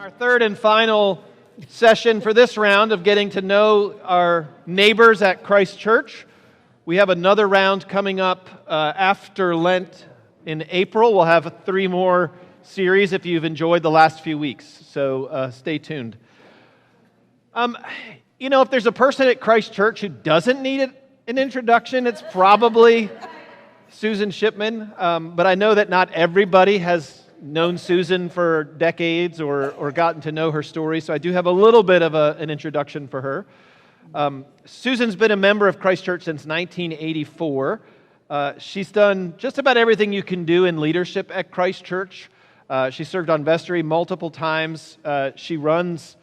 Our third and final session for this round of getting to know our neighbors at Christ Church. We have another round coming up after Lent in April. We'll have 3 more series if you've enjoyed the last few weeks, so stay tuned. If there's a person at Christ Church who doesn't need an introduction, it's probably Susan Shipman, but I know that not everybody has known Susan for decades or gotten to know her story, so I do have a little bit of an introduction for her. Susan's been a member of Christ Church since 1984. She's done just about everything you can do in leadership at Christ Church. She served on vestry multiple times. She runs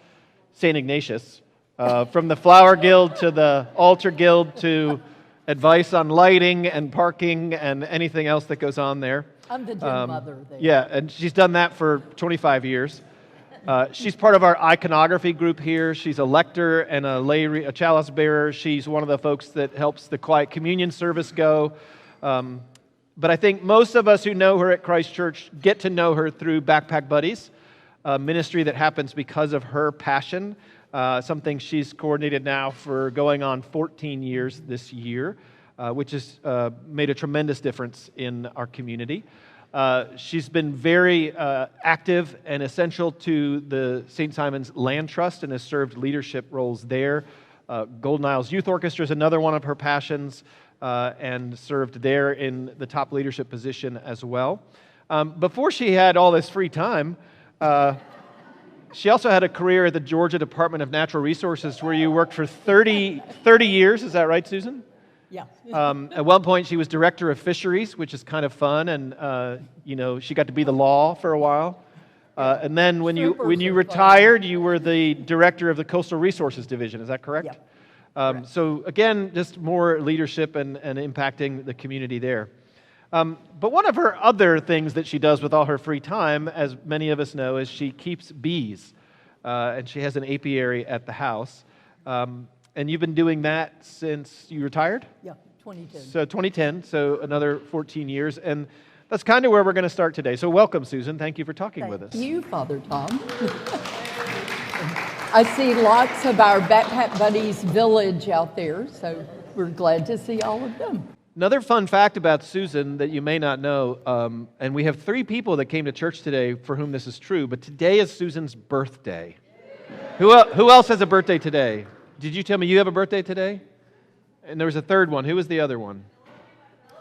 St. Ignatius, from the Flower Guild to the Altar Guild to advice on lighting and parking and anything else that goes on there. I'm the gym mother there. Yeah, and she's done that for 25 years. She's part of our iconography group here. She's a lector and a chalice bearer. She's one of the folks that helps the Quiet Communion service go. But I think most of us who know her at Christ Church get to know her through Backpack Buddies, a ministry that happens because of her passion, something she's coordinated now for going on 14 years this year, which has made a tremendous difference in our community. She's been very active and essential to the St. Simon's Land Trust and has served leadership roles there. Golden Isles Youth Orchestra is another one of her passions and served there in the top leadership position as well. Before she had all this free time, she also had a career at the Georgia Department of Natural Resources where you worked for 30 years. Is that right, Susan? Yeah. At one point, she was director of fisheries, which is kind of fun, and she got to be the law for a while. And then when you retired, you were the director of the Coastal Resources Division. Is that correct? Yeah. So again, just more leadership and impacting the community there. But one of her other things that she does with all her free time, as many of us know, is she keeps bees, and she has an apiary at the house. And you've been doing that since you retired? Yeah, 2010. So 2010, so another 14 years. And that's kind of where we're going to start today. So welcome, Susan. Thank you for talking with us. Thank you, Father Tom. I see lots of our Backpack Buddies village out there, so we're glad to see all of them. Another fun fact about Susan that you may not know, and we have 3 people that came to church today for whom this is true, but today is Susan's birthday. Who else has a birthday today? Did you tell me you have a birthday today? And there was a third one. Who was the other one?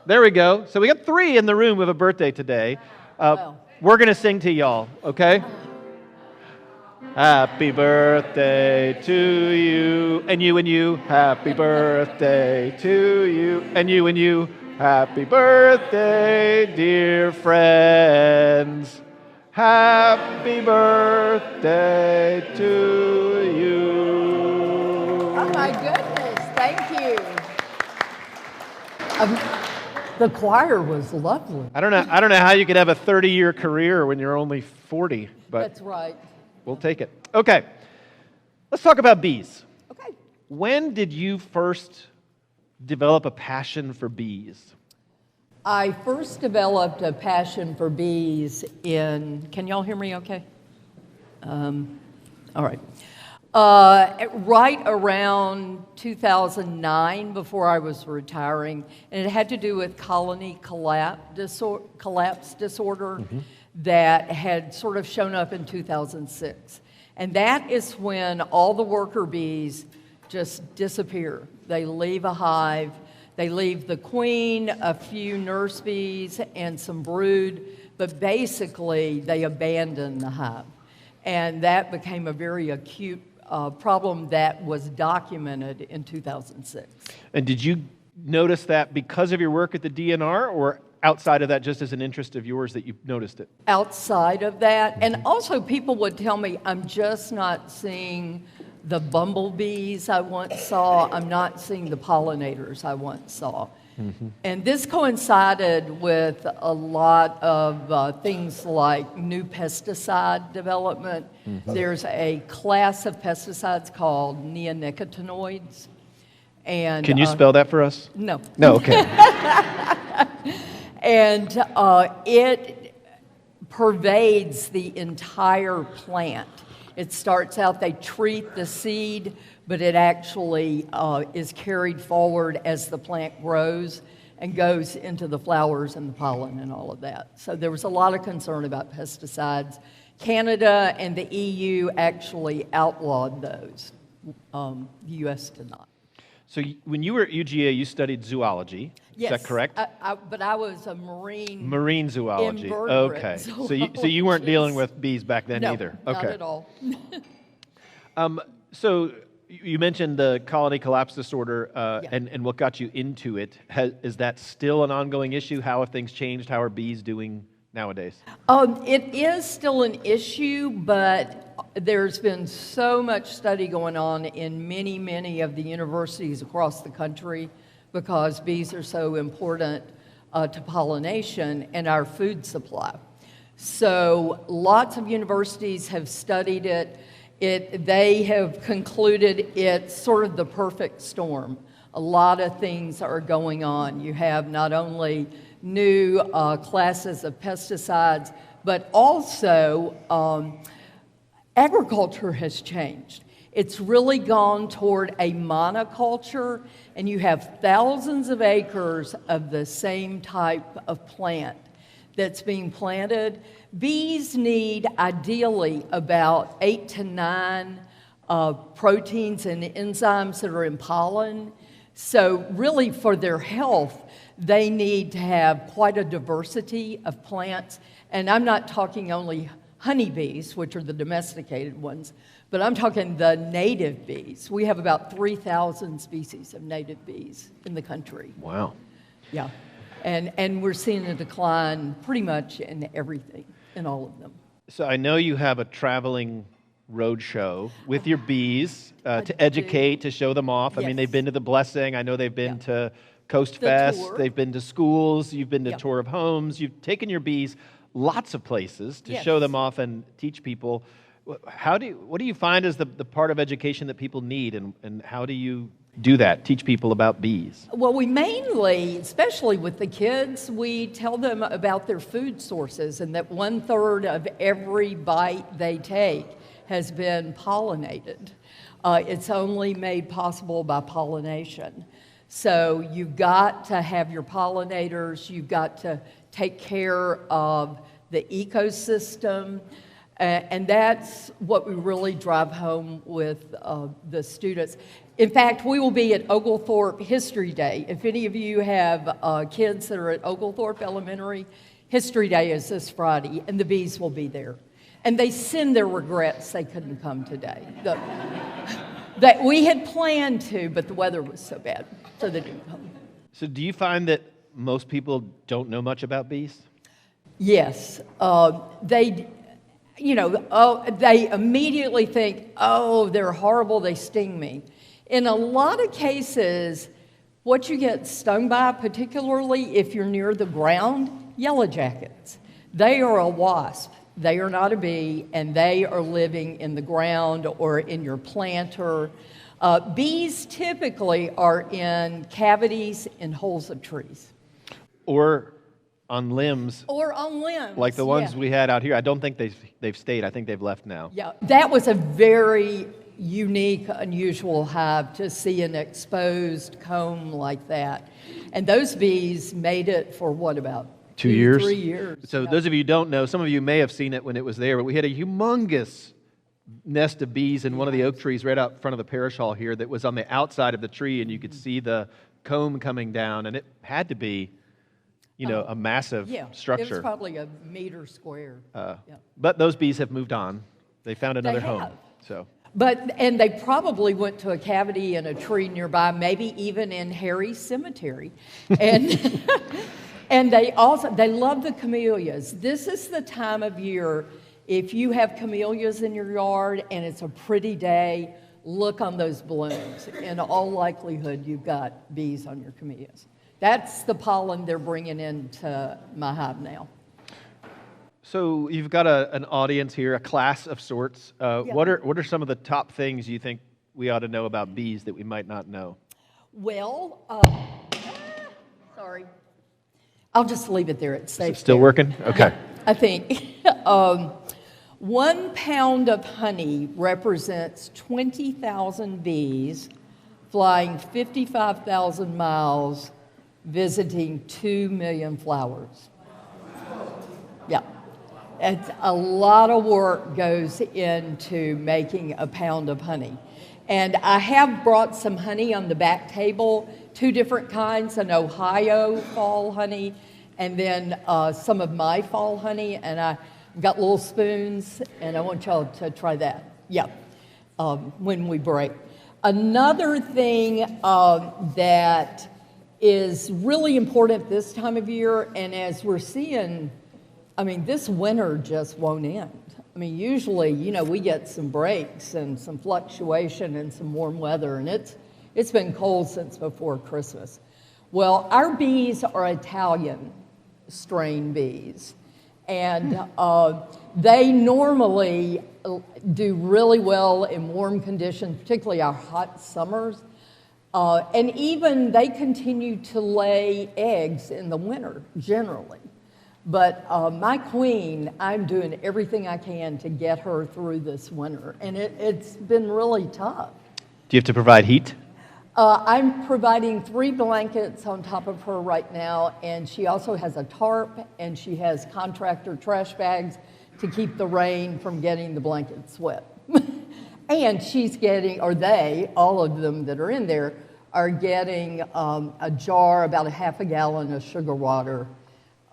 There we go. So we got 3 in the room with a birthday today. We're going to sing to y'all, okay? Happy birthday to you, and you and you. Happy birthday to you, and you and you. Happy birthday, dear friends. Happy birthday to you. Oh my goodness, thank you. The choir was lovely. I don't know how you could have a 30-year career when you're only 40, but that's right. We'll take it. Okay, let's talk about bees. Okay. When did you first develop a passion for bees? I first developed a passion for bees can y'all hear me okay? All right. Right around 2009, before I was retiring, and it had to do with colony collapse disorder that had sort of shown up in 2006. And that is when all the worker bees just disappear. They leave a hive, they leave the queen, a few nurse bees, and some brood, but basically they abandon the hive. And that became a very acute problem that was documented in 2006. And did you notice that because of your work at the DNR, or outside of that, just as an interest of yours that you noticed it? Outside of that, and also people would tell me, I'm just not seeing the bumblebees I once saw, I'm not seeing the pollinators I once saw. And this coincided with a lot of things like new pesticide development. There's a class of pesticides called neonicotinoids. And can you spell that for us? No. No, okay. And it pervades the entire plant. It starts out, they treat the seed, but it actually is carried forward as the plant grows and goes into the flowers and the pollen and all of that. So there was a lot of concern about pesticides. Canada and the EU actually outlawed those. The U.S. did not. So when you were at UGA, you studied zoology. Yes, Is that correct? But I was a marine. Marine zoology. Invertebrate Okay. zoologist. So you weren't dealing with bees back then No, either. not Okay. at all. So you mentioned the colony collapse disorder Yeah. and what got you into it. Is that still an ongoing issue? How have things changed? How are bees doing nowadays? It is still an issue, but there's been so much study going on in many, many of the universities across the country because bees are so important to pollination and our food supply. So lots of universities have studied it. They have concluded it's sort of the perfect storm. A lot of things are going on. You have not only new classes of pesticides, but also agriculture has changed. It's really gone toward a monoculture, and you have thousands of acres of the same type of plant that's being planted. Bees need ideally about 8 to 9 proteins and enzymes that are in pollen. So really for their health, they need to have quite a diversity of plants. And I'm not talking only honeybees, which are the domesticated ones, but I'm talking the native bees. We have about 3,000 species of native bees in the country. Wow. Yeah. And we're seeing a decline pretty much in everything, in all of them. So I know you have a traveling road show with your bees to educate, to show them off. I mean, Yes. they've been to the Blessing. I know they've been Yeah. to Coast The Fest. tour. They've been to schools. You've been to Yeah. tour of homes. You've taken your bees lots of places to Yes. show them off and teach people. What do you find is the part of education that people need, and how do you do that, teach people about bees? Well, we mainly, especially with the kids, we tell them about their food sources and that 1/3 of every bite they take has been pollinated. It's only made possible by pollination. So you've got to have your pollinators, you've got to take care of the ecosystem, and that's what we really drive home with the students. In fact, we will be at Oglethorpe History Day. If any of you have kids that are at Oglethorpe Elementary, History Day is this Friday, and the bees will be there. And they send their regrets they couldn't come today. That we had planned to, but the weather was so bad, so they didn't come. So do you find that most people don't know much about bees? Yes, they immediately think, oh, they're horrible, they sting me. In a lot of cases, what you get stung by, particularly if you're near the ground, yellow jackets. They are a wasp. They are not a bee, and they are living in the ground or in your planter. Bees typically are in cavities in holes of trees. Or on limbs, Or on limbs. like the ones yeah. we had out here. I don't think they've stayed. I think they've left now. Yeah, that was a very unique, unusual hive to see an exposed comb like that. And those bees made it for what, about 2 years? 3 years. So yeah. those of you who don't know, some of you may have seen it when it was there, but we had a humongous nest of bees in one of the oak trees right out front of the parish hall here that was on the outside of the tree, and you could see the comb coming down, and it had to be, a massive structure. It was probably a meter square. Yeah. But those bees have moved on. They found another home. have. So And they probably went to a cavity in a tree nearby, maybe even in Harry's cemetery. And and they love the camellias. This is the time of year, if you have camellias in your yard and it's a pretty day, look on those blooms. In all likelihood, you've got bees on your camellias. That's the pollen they're bringing into my hive now. So you've got an audience here, a class of sorts. What are some of the top things you think we ought to know about bees that we might not know? Well, sorry. I'll just leave it there. It's safe. Still there. working? Okay. I think. 1 pound of honey represents 20,000 bees flying 55,000 miles, visiting 2 million flowers. Yeah. It's a lot of work goes into making a pound of honey. And I have brought some honey on the back table, 2 different kinds, an Ohio fall honey, and then some of my fall honey, and I've got little spoons, and I want y'all to try that. Yeah, when we break. Another thing that is really important this time of year, and as we're seeing, I mean, this winter just won't end. I mean, usually, you know, we get some breaks and some fluctuation and some warm weather, and it's been cold since before Christmas. Well, our bees are Italian strain bees, and they normally do really well in warm conditions, particularly our hot summers, and even they continue to lay eggs in the winter, generally. But my queen, I'm doing everything I can to get her through this winter, and it's been really tough. Do you have to provide heat? I'm providing 3 blankets on top of her right now, and she also has a tarp, and she has contractor trash bags to keep the rain from getting the blankets wet. And she's getting, or they, all of them that are in there, are getting a jar, about a half a gallon of sugar water.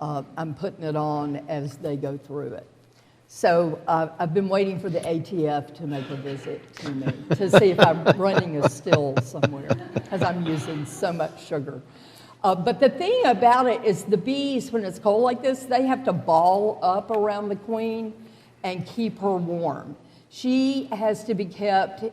I'm putting it on as they go through it. So I've been waiting for the ATF to make a visit to me to see if I'm running a still somewhere, because I'm using so much sugar. But the thing about it is the bees, when it's cold like this, they have to ball up around the queen and keep her warm. She has to be kept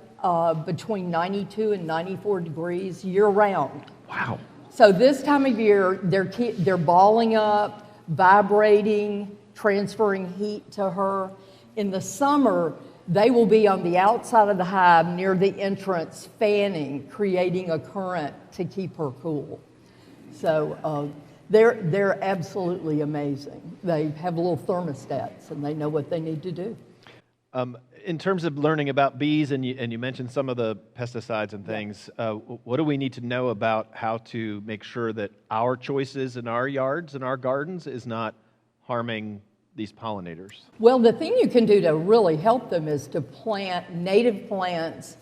between 92 and 94 degrees year-round. Wow. So this time of year, they're balling up, vibrating, transferring heat to her. In the summer, they will be on the outside of the hive near the entrance, fanning, creating a current to keep her cool. So they're absolutely amazing. They have little thermostats, and they know what they need to do. In terms of learning about bees, and you mentioned some of the pesticides and things, what do we need to know about how to make sure that our choices in our yards and our gardens is not harming these pollinators? Well, the thing you can do to really help them is to plant native plants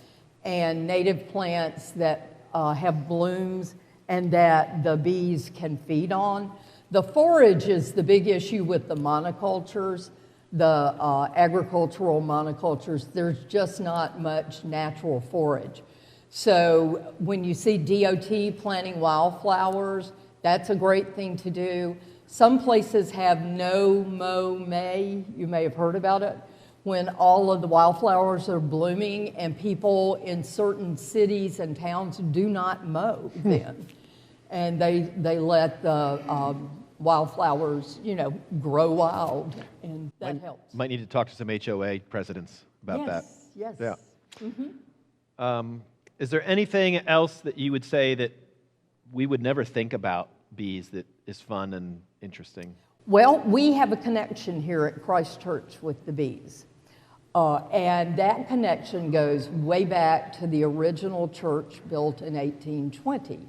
and native plants that have blooms and that the bees can feed on. The forage is the big issue with the monocultures. The agricultural monocultures, there's just not much natural forage. So when you see DOT planting wildflowers, that's a great thing to do. Some places have no mow May, you may have heard about it, when all of the wildflowers are blooming and people in certain cities and towns do not mow then. And they let the wildflowers, you know, grow wild, and that helps. Might need to talk to some HOA presidents about that. Yes. Yeah. Mm-hmm. Is there anything else that you would say that we would never think about bees that is fun and interesting? Well, we have a connection here at Christ Church with the bees. And that connection goes way back to the original church built in 1820.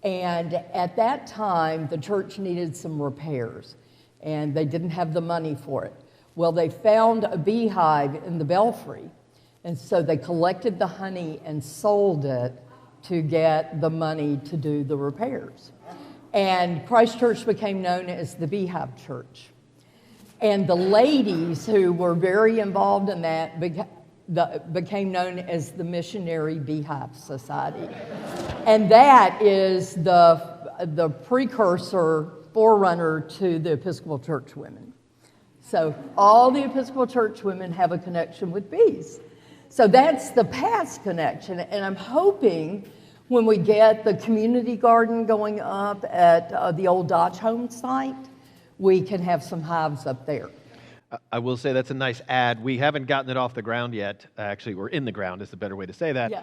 And at that time, the church needed some repairs, and they didn't have the money for it. Well, they found a beehive in the belfry, and so they collected the honey and sold it to get the money to do the repairs. And Christ Church became known as the Beehive Church. And the ladies who were very involved in that became known as the Missionary Beehive Society. And that is the precursor, forerunner to the Episcopal Church women. So all the Episcopal Church women have a connection with bees. So that's the past connection, and I'm hoping when we get the community garden going up at the old Dodge Home site, we can have some hives up there. I will say that's a nice ad. We haven't gotten it off the ground yet. Actually, we're in the ground is the better way to say that. Yeah.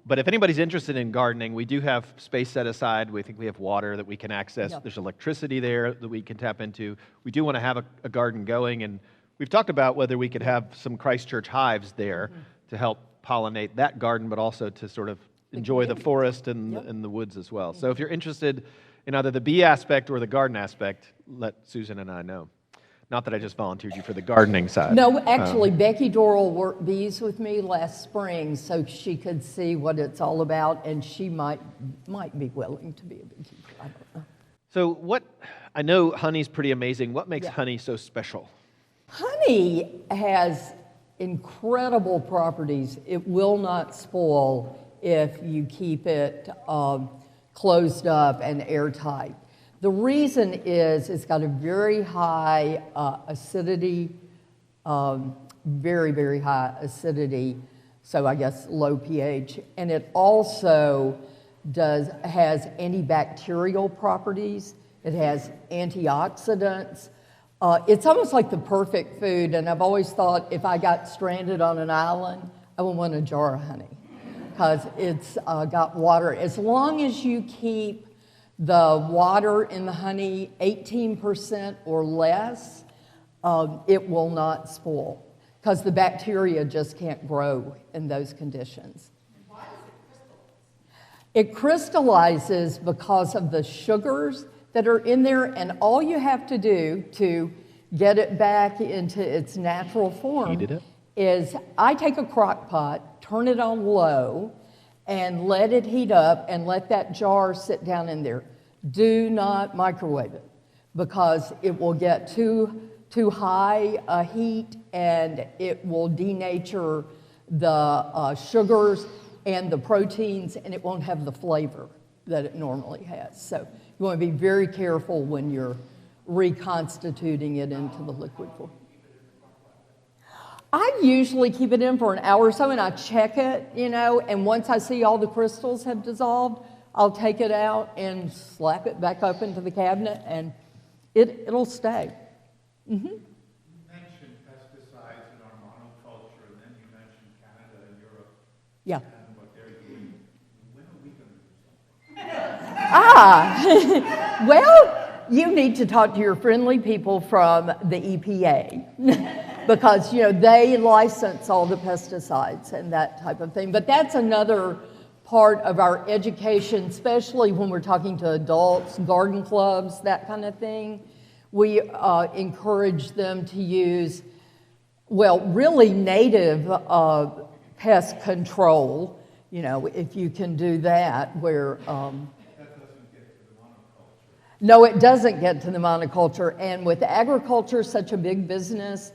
But if anybody's interested in gardening, we do have space set aside. We think we have water that we can access. Yep. There's electricity there that we can tap into. We do want to have a garden going, and we've talked about whether we could have some Christchurch hives there to help pollinate that garden, but also to sort of enjoy the forest and the woods as well. So if you're interested in either the bee aspect or the garden aspect, let Susan and I know. Not that I just volunteered you for the gardening side. No, actually, Becky Dorrell worked bees with me last spring so she could see what it's all about, and she might be willing to be a beekeeper. I don't know. So I know honey's pretty amazing. What makes honey so special? Honey has incredible properties. It will not spoil if you keep it closed up and airtight. The reason is it's got a very high acidity, very, very high acidity, so I guess low pH, and it also has antibacterial properties. It has antioxidants. It's almost like the perfect food, and I've always thought if I got stranded on an island, I would want a jar of honey because it's got water. As long as you keep the water in the honey 18% or less, it will not spoil because the bacteria just can't grow in those conditions. Why does it crystallize? It crystallizes because of the sugars that are in there, and all you have to do to get it back into its natural form is I take a crock pot, turn it on low, and let it heat up and let that jar sit down in there. Do not microwave it because it will get too high a heat and it will denature the sugars and the proteins, and it won't have the flavor that it normally has. So you want to be very careful when you're reconstituting it into the liquid form. I usually keep it in for an hour or so, and I check it, and once I see all the crystals have dissolved, I'll take it out and slap it back up into the cabinet, and it'll stay. Mm-hmm. You mentioned pesticides in our monoculture, and then you mentioned Canada and Europe. Yeah. And what they're doing. When are we going to do something? Well, you need to talk to your friendly people from the EPA because, they license all the pesticides and that type of thing. But that's another part of our education, especially when we're talking to adults, garden clubs, that kind of thing. We encourage them to use, really native pest control, if you can do that, where... That doesn't get to the monoculture. No, it doesn't get to the monoculture. And with agriculture, such a big business,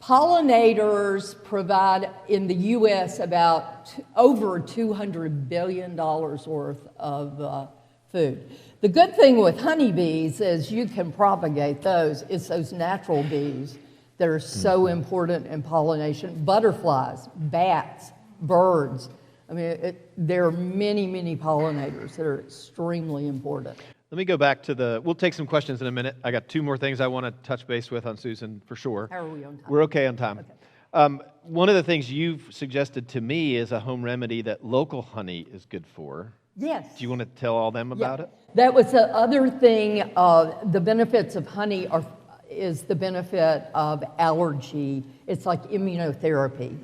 pollinators provide in the U.S. about over $200 billion worth of food. The good thing with honeybees is you can propagate those. It's those natural bees that are so important in pollination. Butterflies, bats, birds. I mean, there are many, many pollinators that are extremely important. Let me go back to we'll take some questions in a minute. I got two more things I want to touch base with on Susan for sure. How are we on time? We're okay on time. Okay. One of the things you've suggested to me is a home remedy that local honey is good for. Yes. Do you want to tell all them about it? That was the other thing. The benefits of honey is the benefit of allergy. It's like immunotherapy.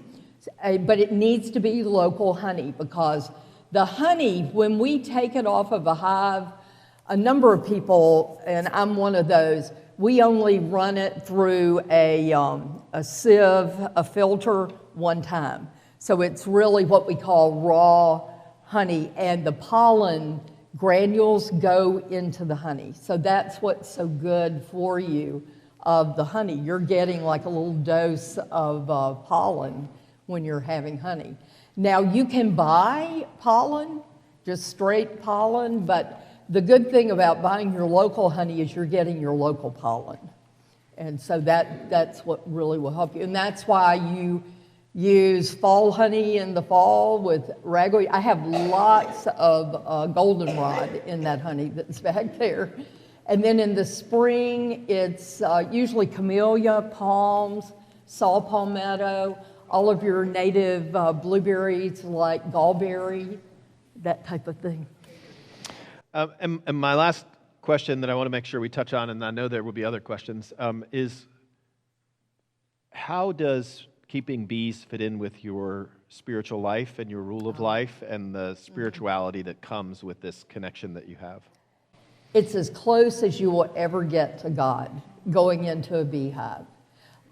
But it needs to be local honey because the honey, when we take it off of a hive, a number of people, and I'm one of those, we only run it through a sieve, a filter, one time. So it's really what we call raw honey, and the pollen granules go into the honey. So that's what's so good for you of the honey. You're getting like a little dose of pollen when you're having honey. Now you can buy pollen, just straight pollen, but the good thing about buying your local honey is you're getting your local pollen. And so that's what really will help you. And that's why you use fall honey in the fall with ragweed. I have lots of goldenrod in that honey that's back there. And then in the spring, it's usually camellia, palms, saw palmetto. all of your native blueberries like gallberry, that type of thing. And my last question that I want to make sure we touch on, and I know there will be other questions, is how does keeping bees fit in with your spiritual life and your rule of life and the spirituality that comes with this connection that you have? It's as close as you will ever get to God going into a beehive.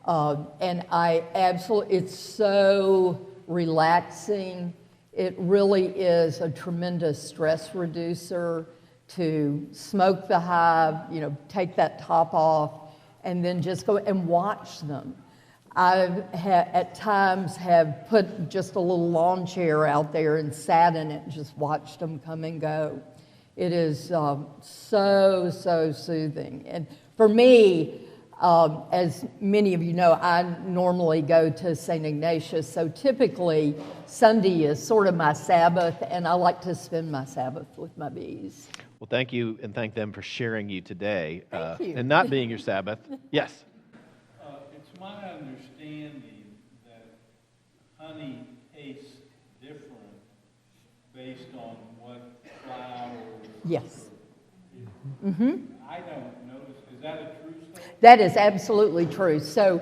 And it's so relaxing. It really is a tremendous stress reducer to smoke the hive, take that top off, and then just go and watch them. At times have put just a little lawn chair out there and sat in it and just watched them come and go. It is so soothing. And for me, as many of you know, I normally go to St. Ignatius, so typically Sunday is sort of my Sabbath, and I like to spend my Sabbath with my bees. Well, thank you, and thank them for sharing you today. Thank you. And not being your Sabbath. Yes? It's my understanding that honey tastes different based on what flowers. Yes. I don't notice. Is that a true statement? That is absolutely true. So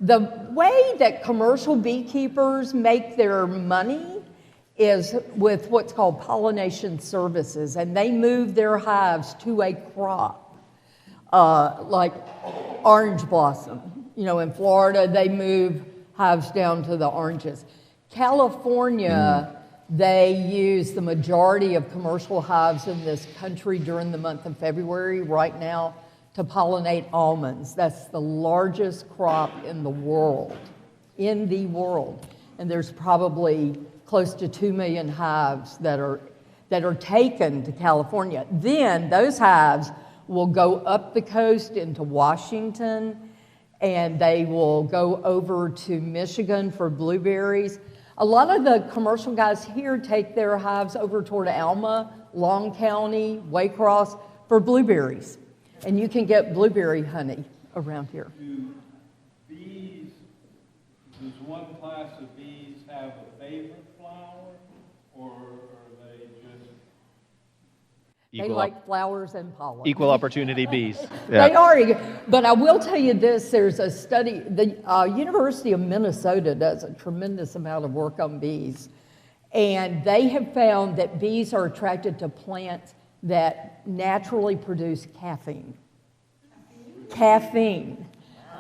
the way that commercial beekeepers make their money is with what's called pollination services, and they move their hives to a crop, like orange blossom. In Florida, they move hives down to the oranges. California, they use the majority of commercial hives in this country during the month of February right now to pollinate almonds. That's the largest crop in the world, And there's probably close to 2 million hives that are taken to California. Then those hives will go up the coast into Washington, and they will go over to Michigan for blueberries. A lot of the commercial guys here take their hives over toward Alma, Long County, Waycross for blueberries. And you can get blueberry honey around here. Does one class of bees have a favorite flower, or are they just... They like flowers and pollen. Equal opportunity bees. They are, but I will tell you this, there's a study, the University of Minnesota does a tremendous amount of work on bees, and they have found that bees are attracted to plants that naturally produce caffeine. Caffeine,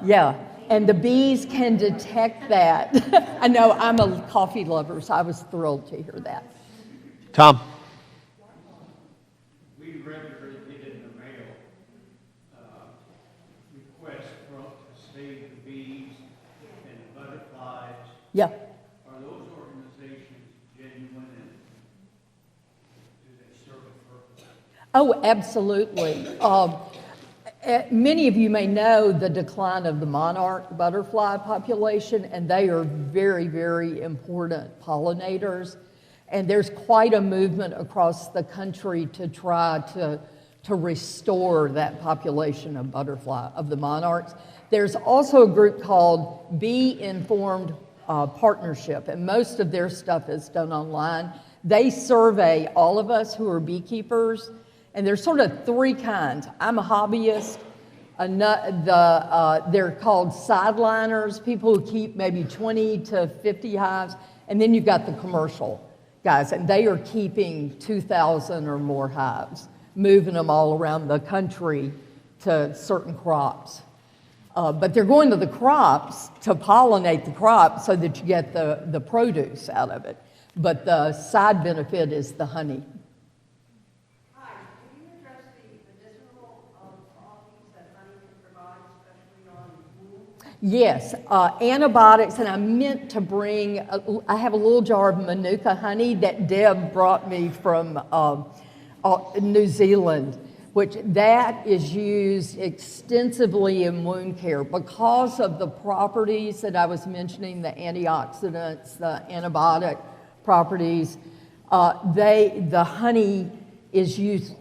yeah, and the bees can detect that. I know, I'm a coffee lover, so I was thrilled to hear that. Tom? We regularly get in the mail requests to save the bees and the butterflies. Yeah. Are those organizations genuine, and do they serve a purpose? Oh, absolutely. Many of you may know the decline of the monarch butterfly population, and they are very, very important pollinators. And there's quite a movement across the country to try to restore that population of of the monarchs. There's also a group called Bee Informed Partnership, and most of their stuff is done online. They survey all of us who are beekeepers, and there's sort of three kinds. I'm a hobbyist. They're called sideliners, people who keep maybe 20 to 50 hives, and then you've got the commercial guys, and they are keeping 2,000 or more hives, moving them all around the country to certain crops. But they're going to the crops to pollinate the crops so that you get the produce out of it. But the side benefit is the honey. Hi, can you address the medicinal qualities that honey can provide, especially on wounds? Yes, antibiotics, and I meant to bring, I have a little jar of Manuka honey that Deb brought me from New Zealand, which that is used extensively in wound care because of the properties that I was mentioning, the antioxidants, the antibiotic properties. The honey is used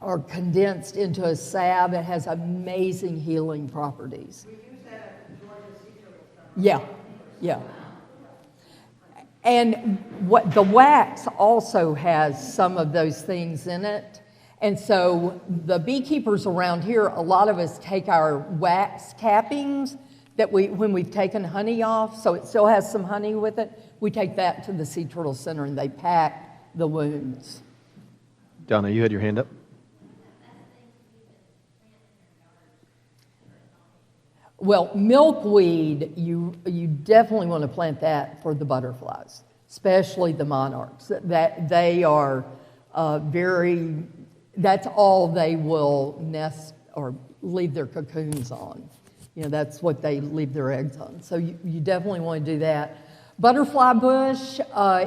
or condensed into a salve that has amazing healing properties. We use that at Georgia Seashore. Yeah, yeah. And what the wax also has some of those things in it. And so the beekeepers around here, a lot of us take our wax cappings that when we've taken honey off, so it still has some honey with it, we take that to the Sea Turtle Center and they pack the wounds. Donna, you had your hand up? Well, milkweed, you definitely want to plant that for the butterflies, especially the monarchs. That they are that's all they will nest or leave their cocoons on. That's what they leave their eggs on. So you definitely want to do that. Butterfly bush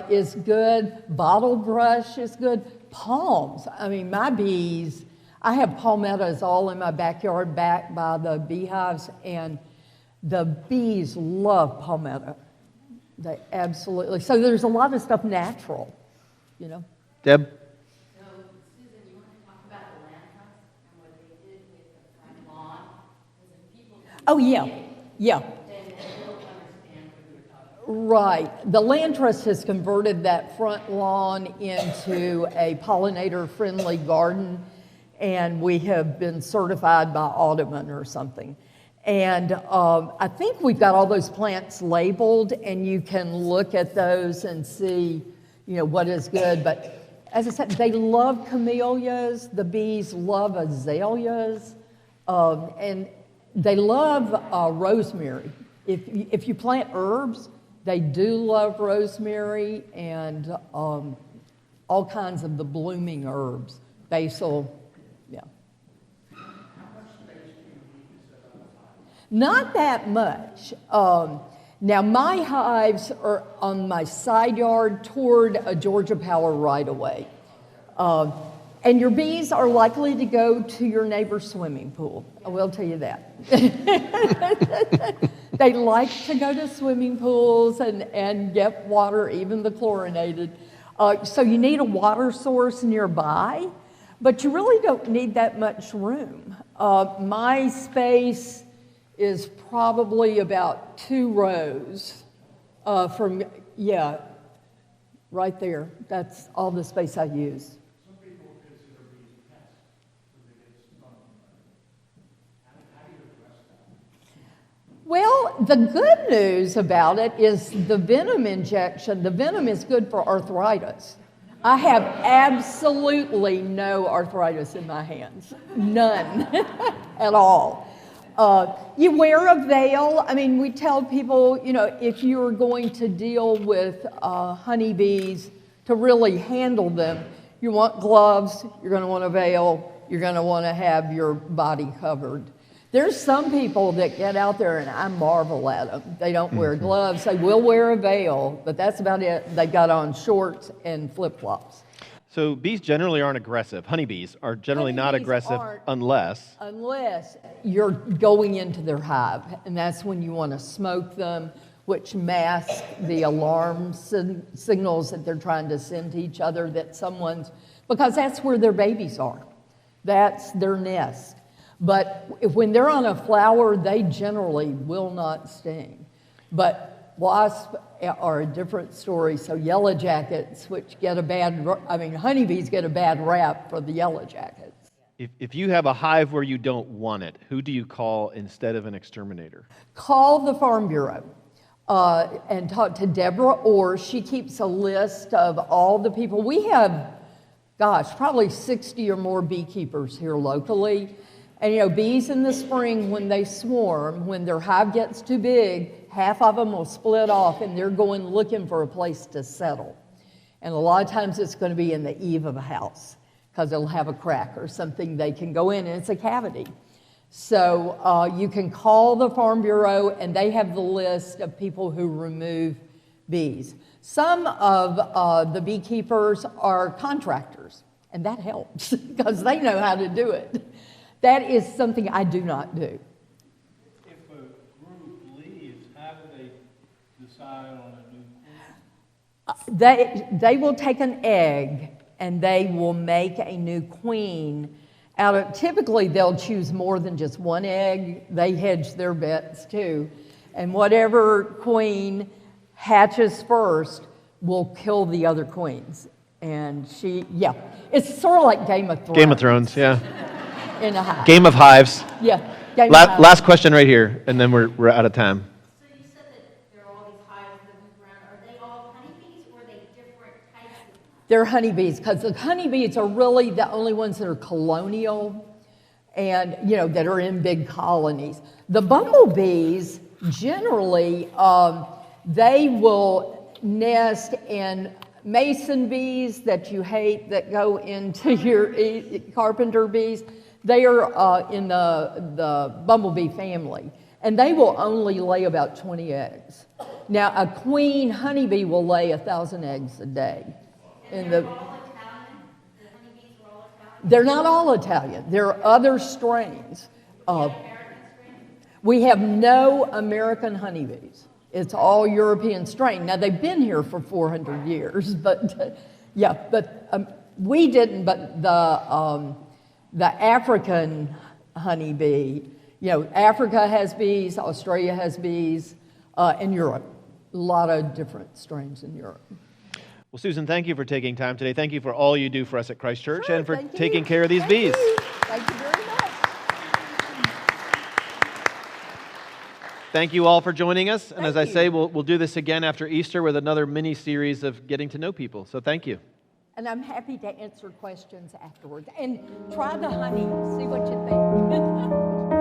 is good. Bottle brush is good. Palms. I mean, my bees, I have palmettos all in my backyard back by the beehives, and the bees love palmetto. They absolutely. So there's a lot of stuff natural, Deb? So, Susan, you want to talk about the land trust and what they did with the front lawn? Because if people Oh, yeah. then they don't understand what you're talking about. Right. The land trust has converted that front lawn into a pollinator-friendly garden, and we have been certified by Audubon or something. And I think we've got all those plants labeled, and you can look at those and see, what is good. But as I said, they love camellias. The bees love azaleas, and they love rosemary. If you plant herbs, they do love rosemary and all kinds of the blooming herbs, basil. Yeah. Not that much. Now, my hives are on my side yard toward a Georgia Power right-of-way. And your bees are likely to go to your neighbor's swimming pool. I will tell you that. They like to go to swimming pools and get water, even the chlorinated. So you need a water source nearby, but you really don't need that much room. My space is probably about 2 rows right there. That's all the space I use. Some people consider bees pests when they get stung. How do you address that? Well, the good news about it is the venom injection. The venom is good for arthritis. I have absolutely no arthritis in my hands. None at all. You wear a veil. I mean, we tell people, if you're going to deal with honeybees, to really handle them, you want gloves, you're going to want a veil, you're going to want to have your body covered. There's some people that get out there, and I marvel at them. They don't wear gloves. They will wear a veil, but that's about it. They've got on shorts and flip-flops. So bees generally aren't aggressive. Honeybees are generally not Honeybees aggressive aren't. unless You're going into their hive, and that's when you want to smoke them, which mask the alarm signals that they're trying to send to each other because that's where their babies are. That's their nest. But when they're on a flower, they generally will not sting. But wasps are a different story. So yellow jackets, which honeybees get a bad rap for the yellow jackets. if you have a hive where you don't want it, who do you call instead of an exterminator? Call the Farm Bureau and talk to Deborah Orr. She keeps a list of all the people. We have, probably 60 or more beekeepers here locally. And bees in the spring, when they swarm, when their hive gets too big, half of them will split off and they're going looking for a place to settle. And a lot of times it's going to be in the eave of a house because it'll have a crack or something they can go in, and it's a cavity. So you can call the Farm Bureau, and they have the list of people who remove bees. Some of the beekeepers are contractors, and that helps because they know how to do it. That is something I do not do. If a group leaves, how do they decide on a new queen? They will take an egg and they will make a new queen out of, typically they'll choose more than just one egg. They hedge their bets too. And whatever queen hatches first will kill the other queens. And it's sort of like Game of Thrones. Game of Thrones, yeah. In a hive. Game of hives. Yeah. Game of hives. Last question right here, and then we're out of time. So you said that there are all these hives that move around. Are they all honeybees or are they different types of hives? They're honeybees, because the honeybees are really the only ones that are colonial and, that are in big colonies. The bumblebees, generally, they will nest in mason bees that you hate that go into your carpenter bees. They are in the bumblebee family, and they will only lay about 20 eggs. Now, a queen honeybee will lay 1,000 eggs a day. And they're all Italian? The honeybees are all Italian? They're not all Italian. There are other strains. American strains? We have no American honeybees. It's all European strain. Now, they've been here for 400 years, but we didn't, but the African honeybee, Africa has bees, Australia has bees, and Europe. A lot of different strains in Europe. Well, Susan, thank you for taking time today. Thank you for all you do for us at Christ Church Sure, and for thank you. taking care of these Thank bees. you. Thank you very much. Thank you all for joining us. And as I Thank say, you. we'll do this again after Easter with another mini series of getting to know people. So thank you. And I'm happy to answer questions afterwards. And try the honey, see what you think.